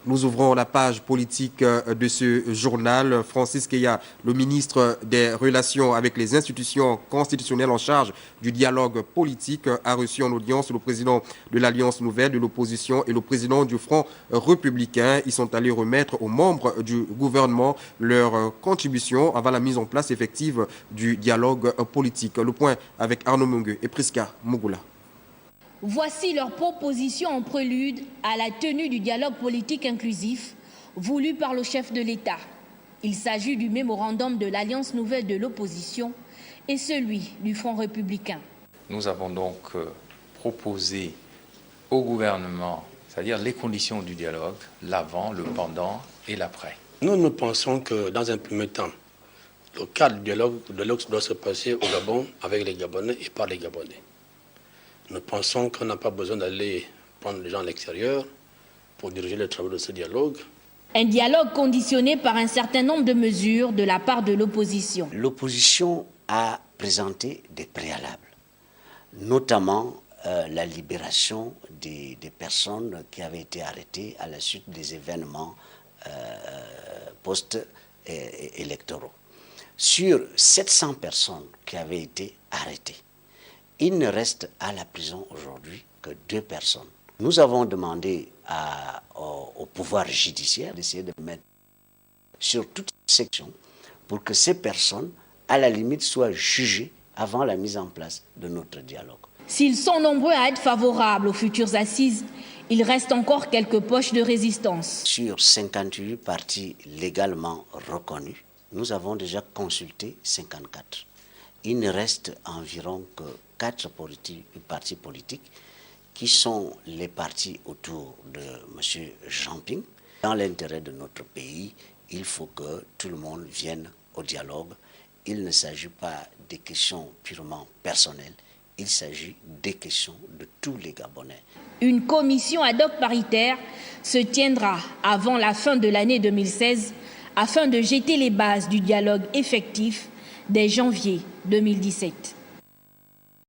Nous ouvrons la page politique de ce journal. Francis Keya, le ministre des Relations avec les institutions constitutionnelles en charge du dialogue politique, a reçu en audience le président de l'Alliance Nouvelle de l'opposition et le président du Front républicain. Ils sont allés remettre aux membres du gouvernement leur contribution avant la mise en place effective du dialogue politique. Le point avec Arnaud Mungue et Priska Mougoula. Voici leurs propositions en prélude à la tenue du dialogue politique inclusif voulu par le chef de l'État. Il s'agit du mémorandum de l'Alliance Nouvelle de l'opposition et celui du Front républicain. Nous avons donc proposé au gouvernement, c'est-à-dire les conditions du dialogue, l'avant, le pendant et l'après. Nous pensons que dans un premier temps, le cadre du dialogue doit se passer au Gabon avec les Gabonais et par les Gabonais. Nous pensons qu'on n'a pas besoin d'aller prendre les gens à l'extérieur pour diriger les travaux de ce dialogue. Un dialogue conditionné par un certain nombre de mesures de la part de l'opposition. L'opposition a présenté des préalables, notamment la libération des personnes qui avaient été arrêtées à la suite des événements post-électoraux. Sur 700 personnes qui avaient été arrêtées, il ne reste à la prison aujourd'hui que 2 personnes. Nous avons demandé au pouvoir judiciaire d'essayer de mettre sur toute section pour que ces personnes, à la limite, soient jugées avant la mise en place de notre dialogue. S'ils sont nombreux à être favorables aux futures assises, il reste encore quelques poches de résistance. Sur 58 partis légalement reconnus, nous avons déjà consulté 54. Il ne reste environ que 4 partis politiques qui sont les partis autour de M. Jamping. Dans l'intérêt de notre pays, il faut que tout le monde vienne au dialogue. Il ne s'agit pas des questions purement personnelles, il s'agit des questions de tous les Gabonais. Une commission ad hoc paritaire se tiendra avant la fin de l'année 2016 afin de jeter les bases du dialogue effectif dès janvier 2017.